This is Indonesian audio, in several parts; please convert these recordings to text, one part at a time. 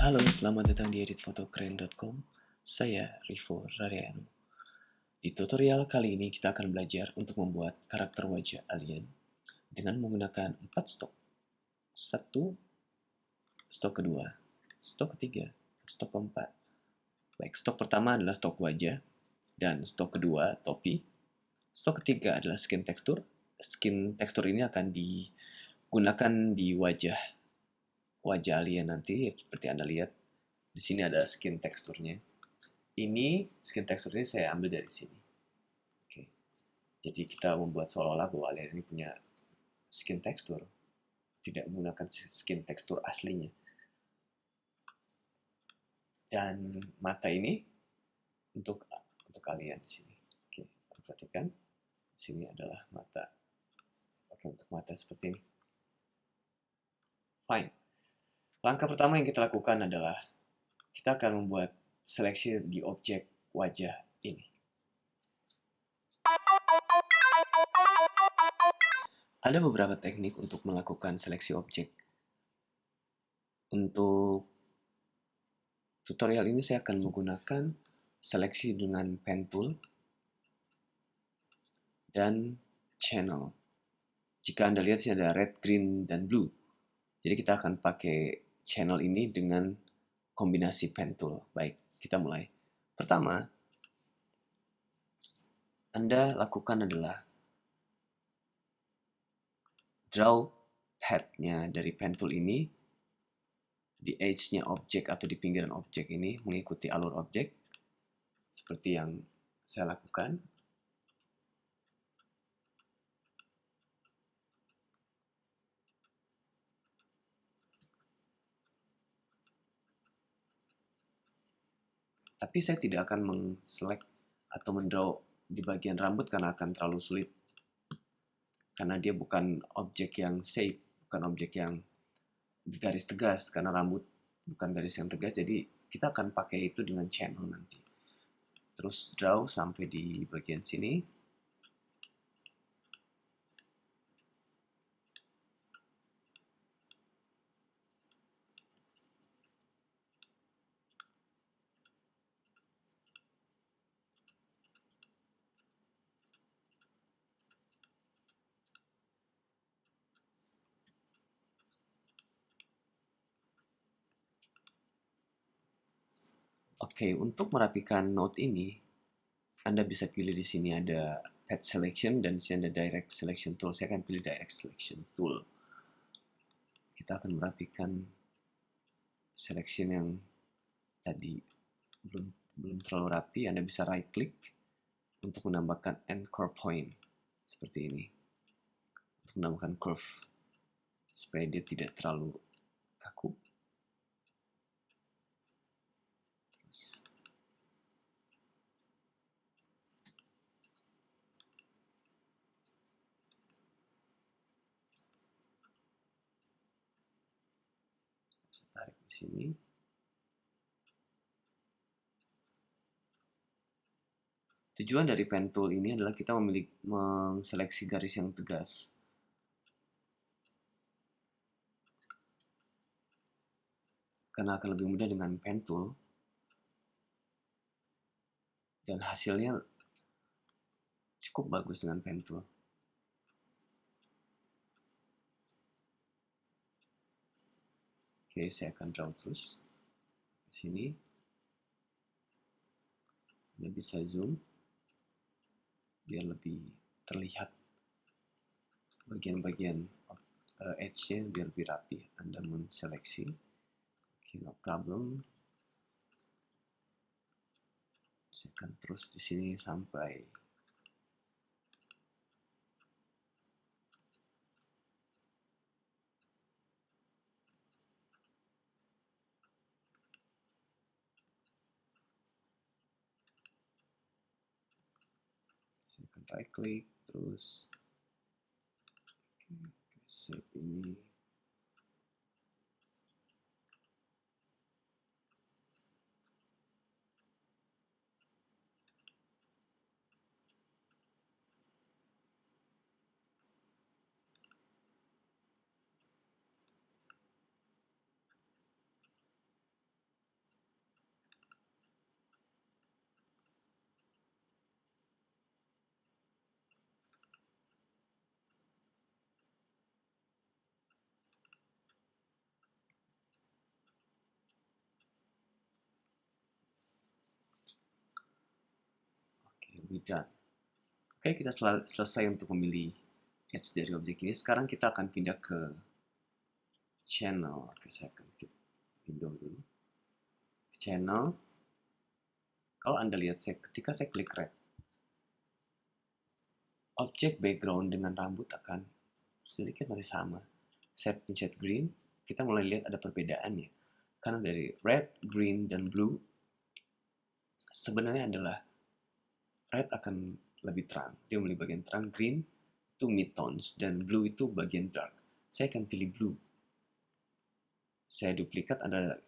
Halo, selamat datang di editfotokeren.com. Saya Rivo Raryanu. Di tutorial kali ini kita akan belajar untuk membuat karakter wajah alien dengan menggunakan 4 stok. 1, stok kedua, stok ketiga, stok keempat. Baik, stok pertama adalah stok wajah, dan stok kedua topi. Stok ketiga adalah skin tekstur. Skin tekstur ini akan digunakan di wajah alien nanti, seperti Anda lihat. Di sini ada skin teksturnya. Ini skin teksturnya saya ambil dari sini. Oke. Jadi kita membuat seolah-olah bahwa alien ini punya skin tekstur, tidak menggunakan skin tekstur aslinya. Dan mata ini untuk kalian di sini. Oke, perhatikan. Di sini adalah mata. Oke, untuk mata seperti ini. Fine. Langkah pertama yang kita lakukan adalah kita akan membuat seleksi di objek wajah ini. Ada beberapa teknik untuk melakukan seleksi objek. Untuk tutorial ini saya akan menggunakan seleksi dengan pen tool dan channel. Jika Anda lihat sini ada red, green, dan blue. Jadi kita akan pakai channel ini dengan kombinasi pen tool. Baik, kita mulai. Pertama, Anda lakukan adalah draw path-nya dari pen tool ini di edge-nya objek atau di pinggiran objek ini mengikuti alur objek seperti yang saya lakukan. Tapi saya tidak akan meng-select atau mendraw di bagian rambut karena akan terlalu sulit. Karena dia bukan objek yang shape, bukan objek yang garis tegas, karena rambut bukan garis yang tegas, jadi kita akan pakai itu dengan channel nanti. Terus draw sampai di bagian sini. Oke, untuk merapikan node ini, Anda bisa pilih di sini ada Path Selection dan di sini ada Direct Selection Tool. Saya akan pilih Direct Selection Tool. Kita akan merapikan selection yang tadi belum terlalu rapi. Anda bisa right click untuk menambahkan anchor point seperti ini. Untuk menambahkan curve supaya dia tidak terlalu kaku. Saya tarik di sini. Tujuan dari pen tool ini adalah kita menseleksi garis yang tegas. Karena akan lebih mudah dengan pen tool. Dan hasilnya cukup bagus dengan pen tool. Oke, saya akan draw terus. Di sini. Anda bisa zoom. Biar lebih terlihat bagian-bagian edge-nya biar lebih rapi. Anda menseleksi. Oke, no problem. Saya akan terus di sini sampai saya akan right click terus save ini. We done. Oke, kita selesai untuk memilih edge dari objek ini. Sekarang kita akan pindah ke channel. Oke, saya akan klik window dulu. Channel. Kalau Anda lihat, ketika saya klik red, objek background dengan rambut akan sedikit masih sama. Saya pencet green, kita mulai lihat ada perbedaannya. Karena dari red, green, dan blue, sebenarnya adalah red akan lebih terang, dia memilih bagian terang, green itu mid-tones, dan blue itu bagian dark. Saya akan pilih blue. Saya duplikat, Anda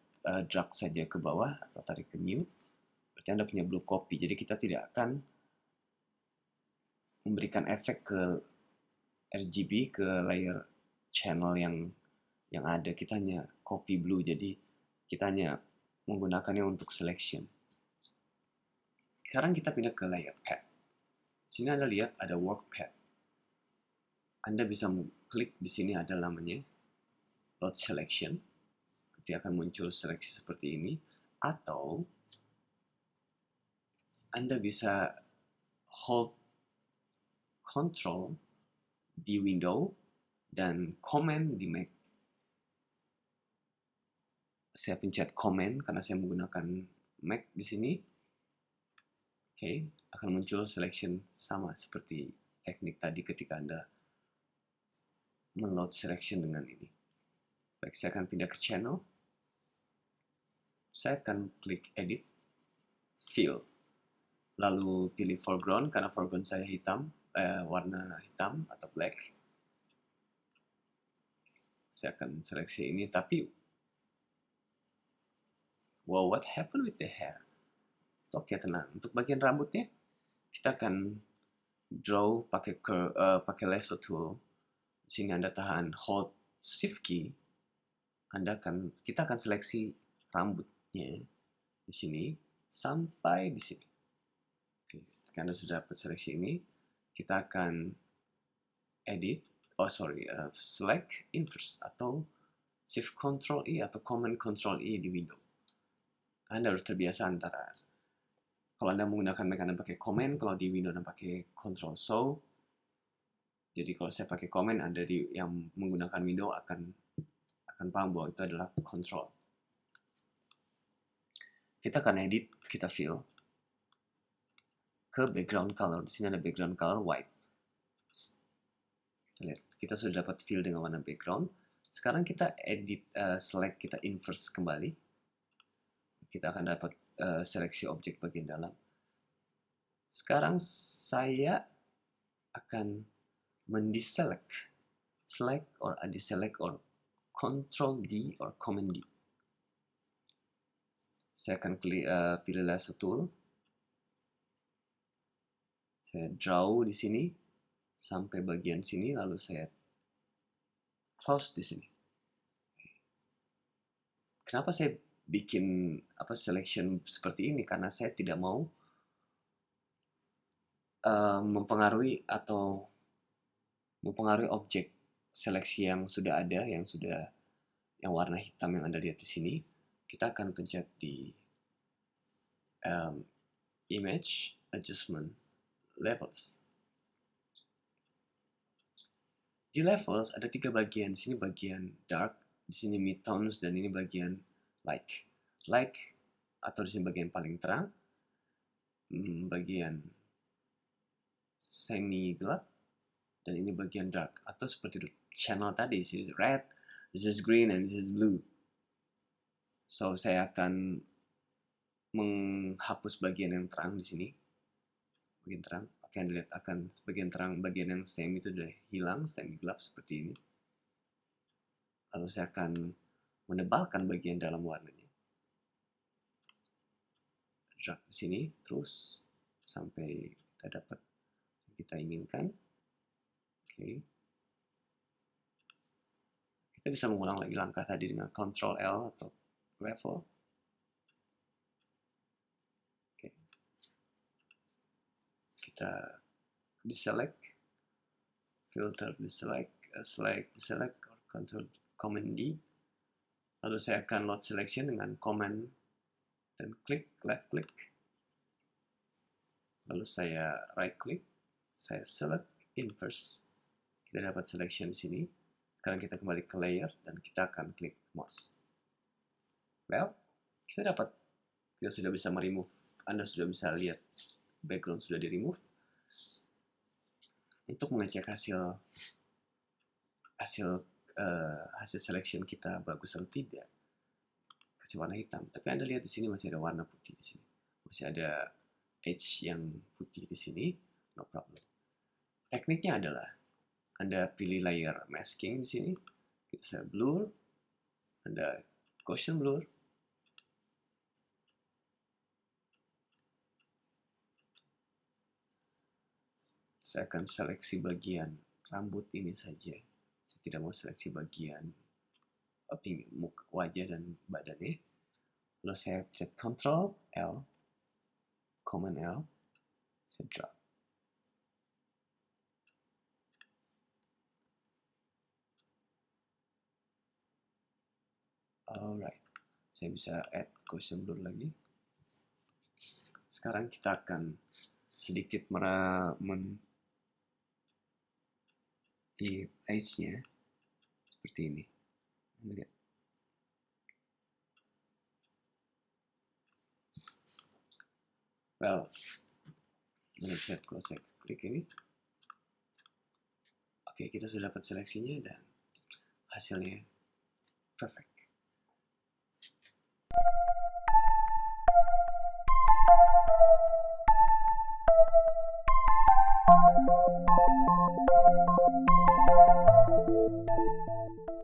drag saja ke bawah, atau tarik ke new, berarti Anda punya blue copy, jadi kita tidak akan memberikan efek ke RGB, ke layer channel yang ada, kita hanya copy blue, jadi kita hanya menggunakannya untuk selection. Sekarang kita pindah ke layer pad. Sini Anda lihat ada work pad. Anda bisa klik di sini, ada namanya load selection. Nanti akan muncul seleksi seperti ini. Atau Anda bisa hold control di window dan command di Mac. Saya pencet command karena saya menggunakan Mac di sini. Oke, akan muncul selection sama seperti teknik tadi ketika Anda meload selection dengan ini. Baik, saya akan pindah ke channel. Saya akan klik edit, fill. Lalu pilih foreground karena foreground saya hitam, warna hitam atau black. Saya akan seleksi ini, tapi wow, what happened with the hair? Oke, tenang. Untuk bagian rambutnya, kita akan draw pakai lasso tool. Di sini Anda tahan hold shift key. Kita akan seleksi rambutnya di sini sampai di sini. Oke, ketika Anda sudah dapat seleksi ini, kita akan edit, select inverse atau shift control E atau command control E di window. Anda harus terbiasa antara, kalau Anda menggunakan Mac Anda pakai command, kalau di window Anda pakai control so. Jadi kalau saya pakai command, Anda yang menggunakan window akan paham bahwa itu adalah control. Kita akan edit, kita fill ke background color. Di sini ada background color white. Kita lihat, kita sudah dapat fill dengan warna background. Sekarang kita edit, select, kita inverse kembali. Kita akan dapat seleksi objek bagian dalam. Sekarang saya akan mendeselect, select or undeselect or control D or command D. Saya akan pilih lasso tool. Saya draw di sini sampai bagian sini, lalu saya close di sini. Kenapa saya bikin selection seperti ini? Karena saya tidak mau mempengaruhi objek seleksi yang sudah ada, yang warna hitam yang Anda lihat di sini. Kita akan pencet di image adjustment levels. Di levels ada 3 bagian. Di sini bagian dark, di sini mid-tones, dan ini bagian light. Light atau di sini bagian paling terang, bagian semi gelap, dan ini bagian dark. Atau seperti channel tadi, this is red, this is green, and this is blue. So saya akan menghapus bagian yang terang di sini. Bagian terang. Oke, Anda lihat akan bagian terang, bagian yang semi itu sudah hilang, semi gelap seperti ini. Lalu saya akan menebalkan bagian dalam warnanya. Drag di sini terus sampai kita dapat yang kita inginkan. Oke. Kita bisa mengulang lagi langkah tadi dengan Ctrl L atau level. Oke. Kita deselect, filter deselect, select deselect, Ctrl Command D. Lalu saya akan load selection dengan command dan klik, left click. Lalu saya right click, saya select inverse. Kita dapat selection di sini. Sekarang kita kembali ke layer dan kita akan klik mouse. Well, kita sudah bisa meremove. Anda sudah bisa lihat background sudah di remove. Untuk mengecek hasil selection kita bagus atau tidak, kasih warna hitam. Tapi Anda lihat di sini masih ada warna putih di sini. Masih ada edge yang putih di sini, no problem. Tekniknya adalah Anda pilih layer masking di sini, kita blur, Anda Gaussian blur, saya akan seleksi bagian rambut ini saja. Saya tidak mau seleksi bagian muka, wajah dan badannya. Lalu saya pencet Ctrl L, Command L, saya drag. Alright, saya bisa add Gaussian blur lagi. Sekarang kita akan sedikit di edge-nya seperti ini. Lihat. Well, lihat kalau saya klik ini. Oke, kita sudah dapat seleksinya dan hasilnya perfect.